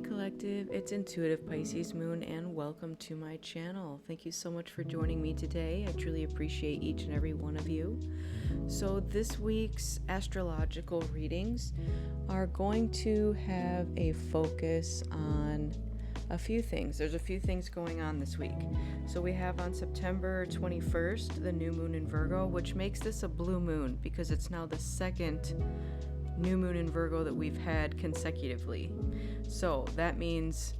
Collective, it's Intuitive Pisces Moon and welcome to my channel. Thank you so much for joining me today. I truly appreciate each and every one of you. So this week's astrological readings are going to have a focus on a few things. There's a few things going on this week. So we have on September 21st, the new moon in Virgo, which makes this a blue moon because it's now the second new moon in Virgo that we've had consecutively. So that means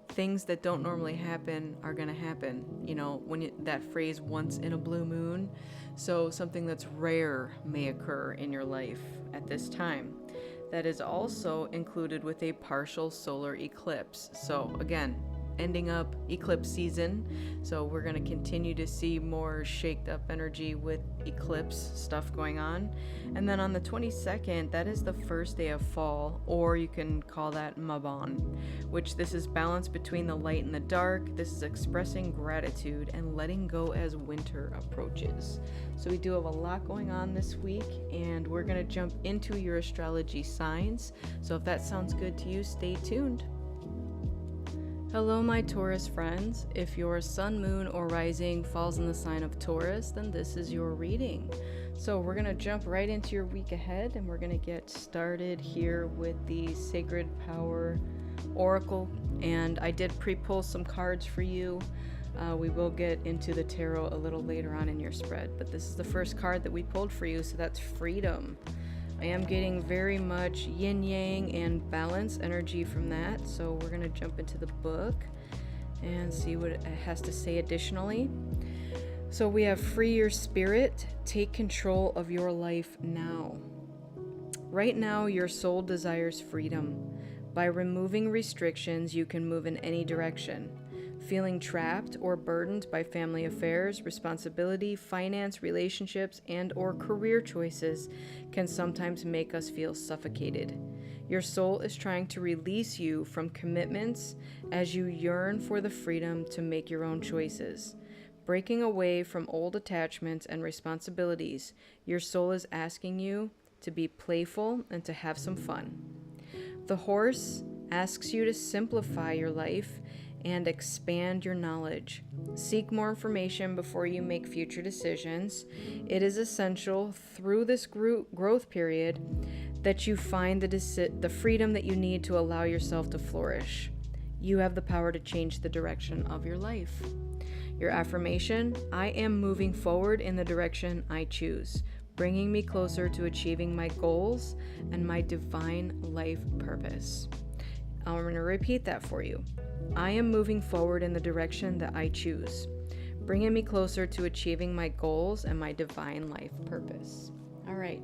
things that don't normally happen are going to happen. You know, that phrase, once in a blue moon. So something that's rare may occur in your life at this time. That is also included with a partial solar eclipse. So again, ending up eclipse season. So we're going to continue to see more shaked up energy with eclipse stuff going on. And then on the 22nd, that is the first day of fall, or you can call that Mabon, which this is balance between the light and the dark. This is expressing gratitude and letting go as winter approaches. So we do have a lot going on this week, and we're going to jump into your astrology signs. So if that sounds good to you, stay tuned. Hello, my Taurus friends. If your sun, moon, or rising falls in the sign of Taurus, then this is your reading. So we're going to jump right into your week ahead, and we're going to get started here with the Sacred Power Oracle. And I did pre-pull some cards for you. We will get into the tarot a little later on in your spread, but this is the first card that we pulled for you, so that's freedom. I am getting very much yin-yang and balance energy from that, so we're going to jump into the book and see what it has to say additionally. So we have free your spirit, take control of your life now. Right now, your soul desires freedom. By removing restrictions, you can move in any direction. Feeling trapped or burdened by family affairs, responsibility, finance, relationships, and or career choices can sometimes make us feel suffocated. Your soul is trying to release you from commitments as you yearn for the freedom to make your own choices. Breaking away from old attachments and responsibilities, your soul is asking you to be playful and to have some fun. The horse asks you to simplify your life and expand your knowledge. Seek more information before you make future decisions. It is essential through this growth period that you find the freedom that you need to allow yourself to flourish. You have the power to change the direction of your life. Your affirmation: I am moving forward in the direction I choose, bringing me closer to achieving my goals and my divine life purpose. I'm going to repeat that for you. I am moving forward in the direction that I choose, bringing me closer to achieving my goals and my divine life purpose. All right.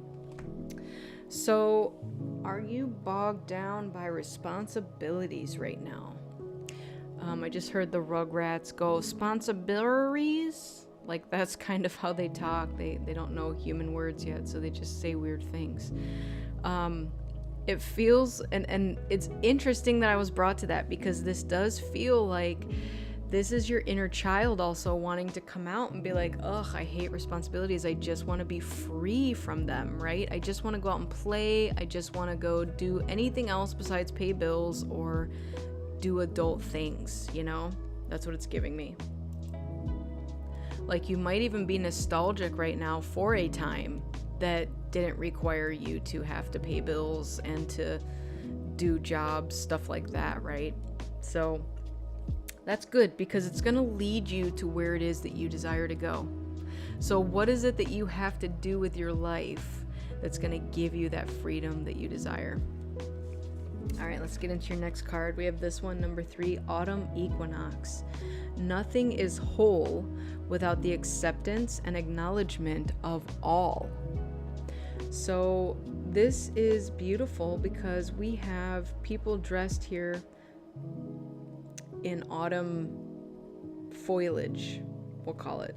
So, are you bogged down by responsibilities right now? I just heard the Rugrats go, "Sponsibilities?" Like, that's kind of how they talk. They don't know human words yet, so they just say weird things. It feels, and it's interesting that I was brought to that, because this does feel like this is your inner child also wanting to come out and be like, ugh, I hate responsibilities. I just want to be free from them, right? I just want to go out and play. I just want to go do anything else besides pay bills or do adult things, you know? That's what it's giving me. Like, you might even be nostalgic right now for a time that didn't require you to have to pay bills and to do jobs, stuff like that, right? So that's good, because it's going to lead you to where it is that you desire to go. So what is it that you have to do with your life that's going to give you that freedom that you desire? All right, let's get into your next card. We have this one, number 3, Autumn Equinox. Nothing is whole without the acceptance and acknowledgement of all. So this is beautiful because we have people dressed here in autumn foliage, we'll call it.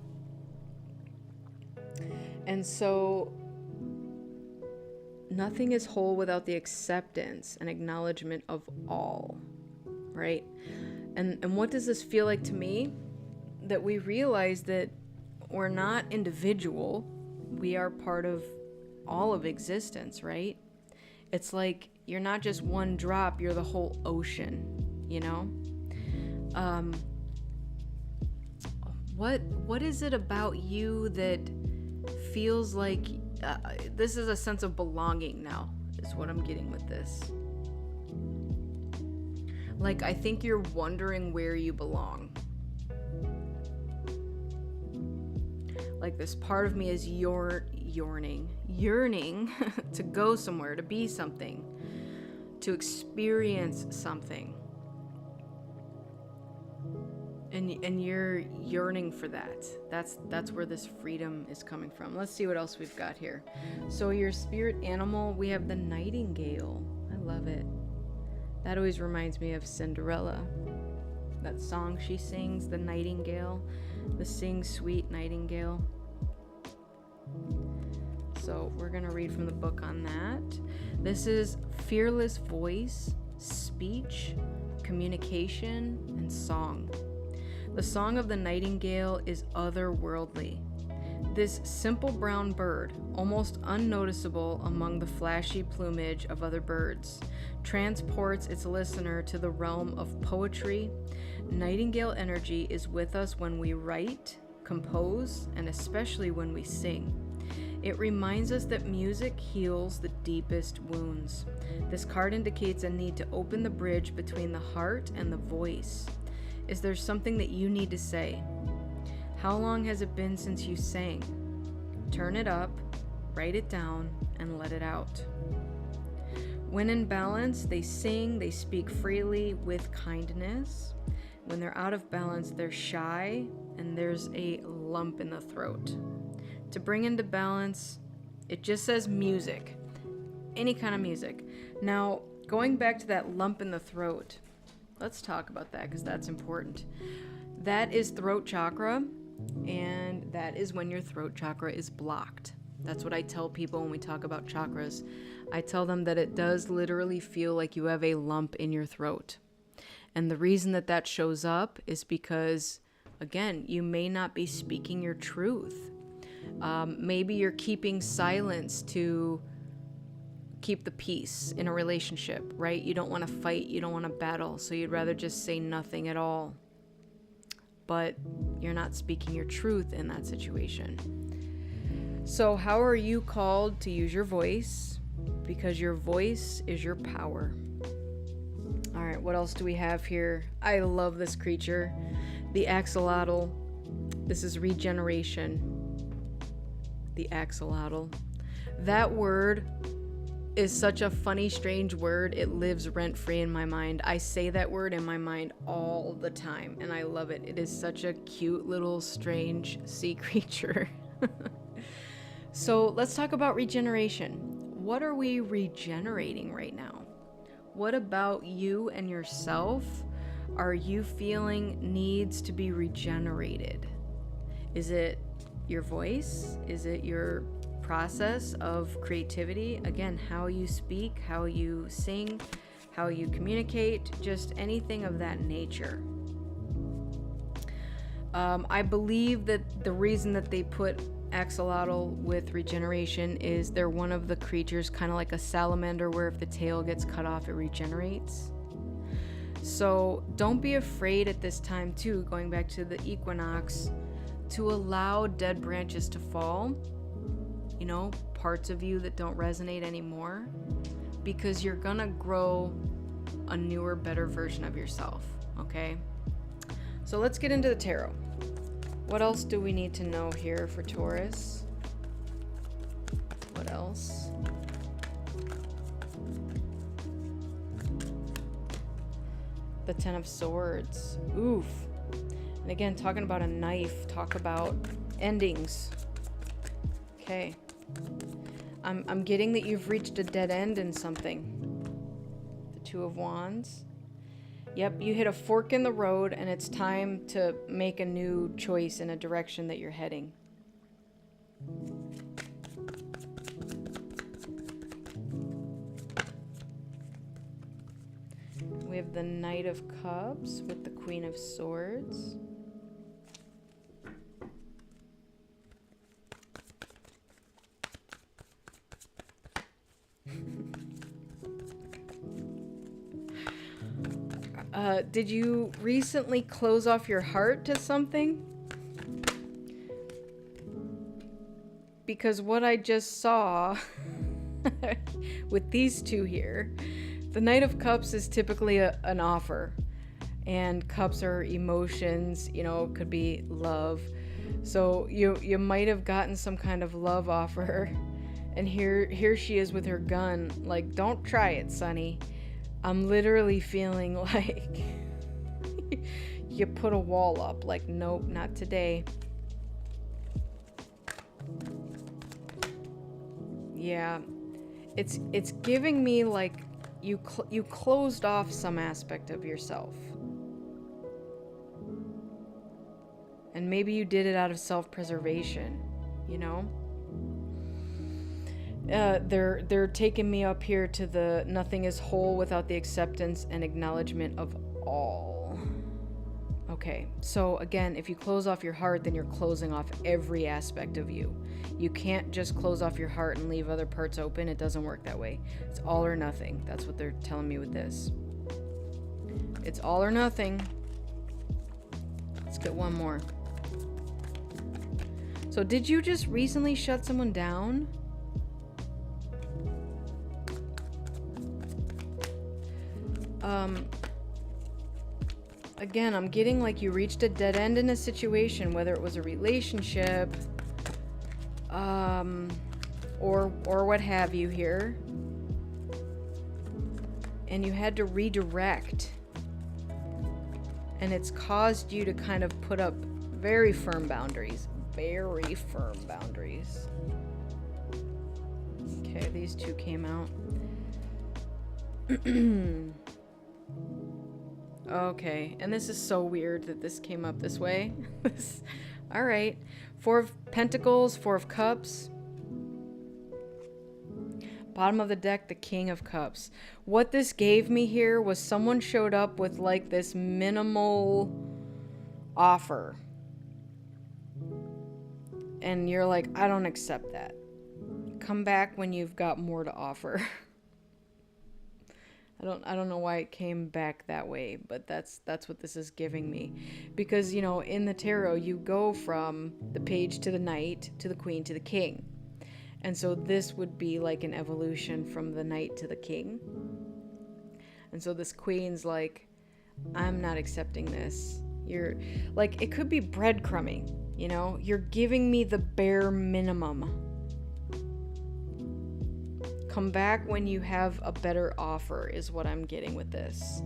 And so nothing is whole without the acceptance and acknowledgement of all, right? And what does this feel like to me? That we realize that we're not individual, we are part of all of existence, right? It's like you're not just one drop, you're the whole ocean, you know? What is it about you that feels like this is a sense of belonging now, is what I'm getting with this. Like, I think you're wondering where you belong. Like, this part of me is yearning to go somewhere, to be something, to experience something. And you're yearning for that. That's where this freedom is coming from. Let's see what else we've got here. So your spirit animal, we have the nightingale. I love it. That always reminds me of Cinderella. That song she sings, the nightingale, the sing sweet nightingale. So we're going to read from the book on that. This is fearless voice, speech, communication, and song. The song of the nightingale is otherworldly. This simple brown bird, almost unnoticeable among the flashy plumage of other birds, transports its listener to the realm of poetry. Nightingale energy is with us when we write, compose, and especially when we sing. It reminds us that music heals the deepest wounds. This card indicates a need to open the bridge between the heart and the voice. Is there something that you need to say? How long has it been since you sang? Turn it up, write it down, and let it out. When in balance, they sing, they speak freely with kindness. When they're out of balance, they're shy, and there's a lump in the throat. To bring into balance, it just says music. Any kind of music. Now, going back to that lump in the throat, let's talk about that because that's important. That is throat chakra, and that is when your throat chakra is blocked. That's what I tell people when we talk about chakras. I tell them that it does literally feel like you have a lump in your throat. And the reason that that shows up is because, again, you may not be speaking your truth. Maybe you're keeping silence to keep the peace in a relationship, right? You don't want to fight, you don't want to battle, so you'd rather just say nothing at all. But you're not speaking your truth in that situation. So how are you called to use your voice? Because your voice is your power. All right, what else do we have here? I love this creature, the axolotl. This is regeneration. The axolotl. That word is such a funny, strange word. It lives rent-free in my mind. I say that word in my mind all the time, and I love it. It is such a cute little strange sea creature. So let's talk about regeneration. What are we regenerating right now? What about you and yourself are you feeling needs to be regenerated? Is it your voice? Is it your process of creativity? Again, how you speak, how you sing, how you communicate, just anything of that nature. I believe that the reason that they put axolotl with regeneration is they're one of the creatures, kind of like a salamander, where if the tail gets cut off, it regenerates. So don't be afraid at this time too, going back to the equinox, to allow dead branches to fall, you know, parts of you that don't resonate anymore, because you're gonna grow a newer, better version of yourself, okay? So let's get into the tarot. What else do we need to know here for Taurus? What else? The Ten of Swords. Oof. And again, talking about a knife, talk about endings. Okay. I'm getting that you've reached a dead end in something. The Two of Wands. Yep, you hit a fork in the road and it's time to make a new choice in a direction that you're heading. We have the Knight of Cups with the Queen of Swords. Did you recently close off your heart to something? Because what I just saw with these two here, the Knight of Cups is typically an offer. And cups are emotions, you know, could be love. So you might have gotten some kind of love offer. And here she is with her gun. Like, don't try it, Sonny. I'm literally feeling like you put a wall up. Like, nope, not today. Yeah, it's giving me like you closed off some aspect of yourself, and maybe you did it out of self-preservation. You know. They're taking me up here to the nothing is whole without the acceptance and acknowledgement of all. Okay, so again, if you close off your heart, then you're closing off every aspect of you. You can't just close off your heart and leave other parts open. It doesn't work that way. It's all or nothing. That's what they're telling me with this. It's all or nothing. Let's get one more. So did you just recently shut someone down? Again, I'm getting like you reached a dead end in a situation, whether it was a relationship, or what have you here, and you had to redirect, and it's caused you to kind of put up very firm boundaries. Very firm boundaries. Okay, these two came out. Okay, and this is so weird that this came up this way. All right. Four of Pentacles, Four of Cups. Bottom of the deck, the King of Cups. What this gave me here was someone showed up with like this minimal offer. And you're like, I don't accept that. Come back when you've got more to offer. I don't know why it came back that way, but that's what this is giving me. Because, you know, in the tarot, you go from the Page to the Knight to the Queen to the King. And so this would be like an evolution from the Knight to the King. And so this Queen's like, I'm not accepting this. You're like, it could be breadcrumbing, you know? You're giving me the bare minimum. Come back when you have a better offer is what I'm getting with this.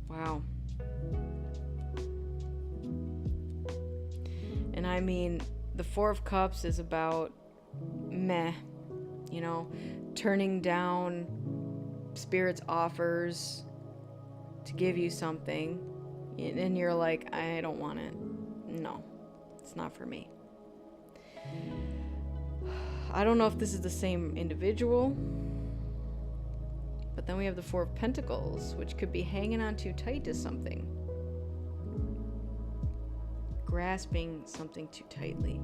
Wow. And I mean, the Four of Cups is about meh, you know, turning down Spirit's offers to give you something, and you're like, I don't want it. No. It's not for me. I don't know if this is the same individual, but then we have the Four of Pentacles, which could be hanging on too tight to something. Grasping something too tightly.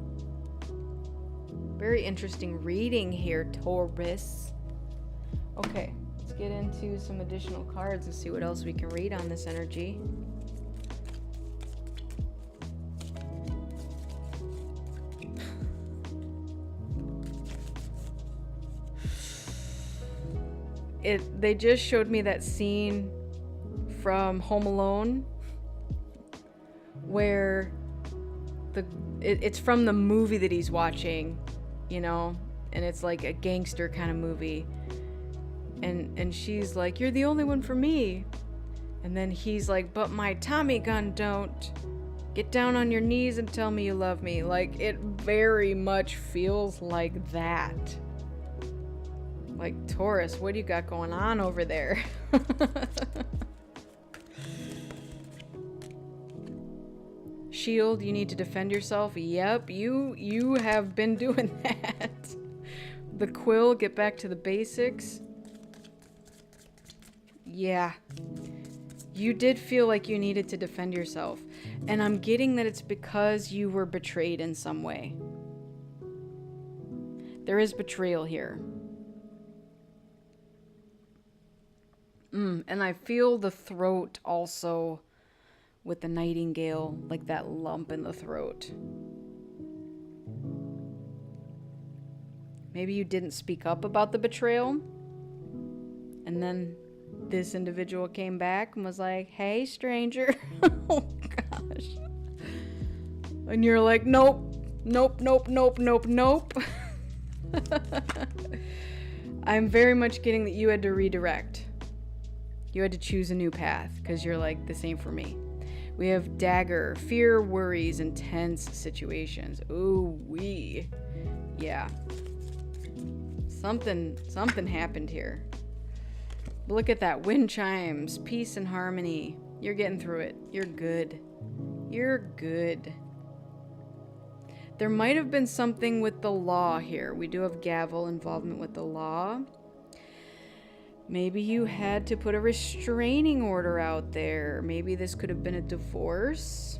Very interesting reading here, Taurus. Okay, let's get into some additional cards and see what else we can read on this energy. They just showed me that scene from Home Alone where it's from the movie that he's watching, you know, and it's like a gangster kind of movie, and she's like, you're the only one for me, and then he's like, but my Tommy gun don't. Get down on your knees and tell me you love me. Like, it very much feels like that. Like, Taurus, what do you got going on over there? Shield, you need to defend yourself. Yep, you have been doing that. The Quill, get back to the basics. Yeah. You did feel like you needed to defend yourself. And I'm getting that it's because you were betrayed in some way. There is betrayal here. And I feel the throat also with the nightingale, like that lump in the throat. Maybe you didn't speak up about the betrayal, and then this individual came back and was like, hey, stranger. Oh, gosh. And you're like, nope, nope, nope, nope, nope, nope. I'm very much getting that you had to redirect. You had to choose a new path because you're like, this ain't for me. We have dagger, fear, worries, intense situations. Ooh, yeah. Something happened here. Look at that. Wind chimes, peace and harmony. You're getting through it. You're good. You're good. There might have been something with the law here. We do have gavel involvement with the law. Maybe you had to put a restraining order out there. Maybe this could have been a divorce.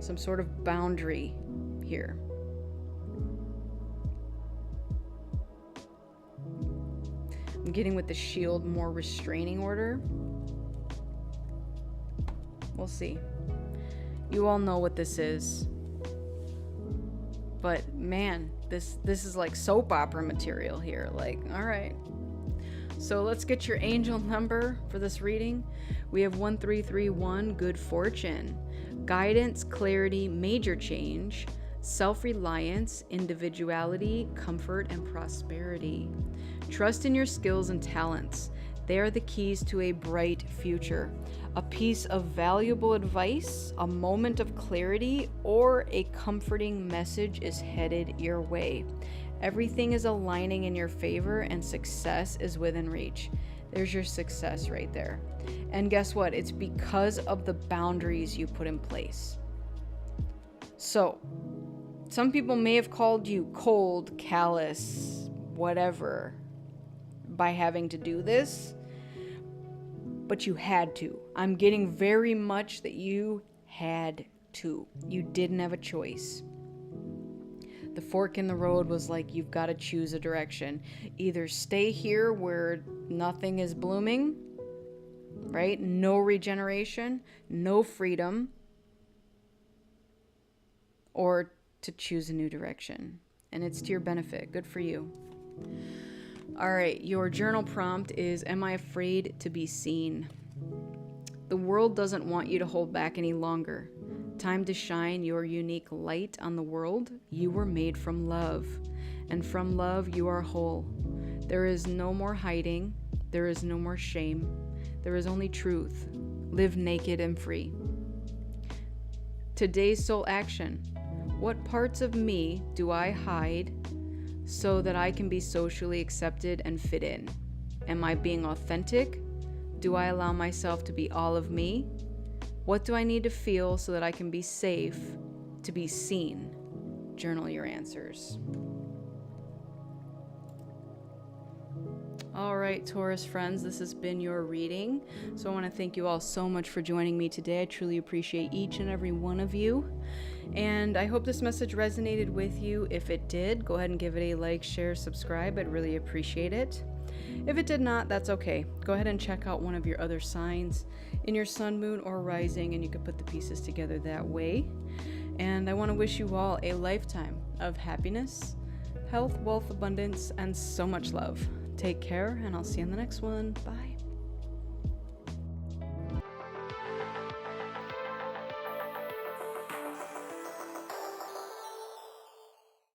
Some sort of boundary here. I'm getting with the shield more restraining order. We'll see. You all know what this is. But man, this is like soap opera material here. Like, all right. So let's get your angel number for this reading. We have 1331, good fortune, guidance, clarity, major change, self-reliance, individuality, comfort, and prosperity. Trust in your skills and talents. They are the keys to a bright future. A piece of valuable advice, a moment of clarity, or a comforting message is headed your way. Everything is aligning in your favor and success is within reach. There's your success right there. And guess what? It's because of the boundaries you put in place. So, some people may have called you cold, callous, whatever, by having to do this, but you had to. I'm getting very much that you had to. You didn't have a choice. The fork in the road was like, you've got to choose a direction. Either stay here where nothing is blooming, right? No regeneration, no freedom, or to choose a new direction. And it's to your benefit. Good for you. All right, your journal prompt is, am I afraid to be seen? The world doesn't want you to hold back any longer. Time to shine your unique light on the world. You were made from love, and from love you are whole. There is no more hiding. There is no more shame. There is only truth. Live naked and free. Today's soul action. What parts of me do I hide so that I can be socially accepted and fit in? Am I being authentic? Do I allow myself to be all of me? What do I need to feel so that I can be safe to be seen? Journal your answers. All right, Taurus friends, this has been your reading. So I want to thank you all so much for joining me today. I truly appreciate each and every one of you. And I hope this message resonated with you. If it did, go ahead and give it a like, share, subscribe. I'd really appreciate it. If it did not, that's okay. Go ahead and check out one of your other signs in your sun, moon, or rising, and you can put the pieces together that way. And I want to wish you all a lifetime of happiness, health, wealth, abundance, and so much love. Take care, and I'll see you in the next one. Bye.